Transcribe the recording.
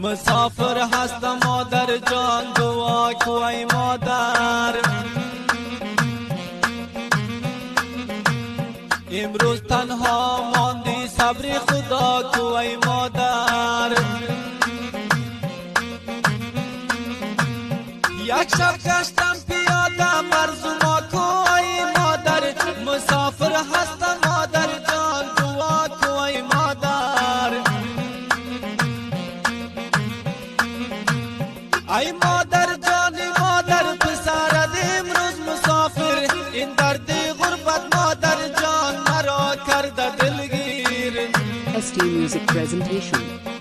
مسافر هستم مادر جان دعا کو ای مادر. امروز تنها ماندی صبر خدا کو ای مادر. یک شب گشتم پیاده مرزوما کو ای مادر. مسافر هستم مادر جان دعا کو ای مادر. ای مادر جان مادر پسرت امروز مسافر. این درد غربت مادر جان مرا کرده دلگیر. ST Music Presentation.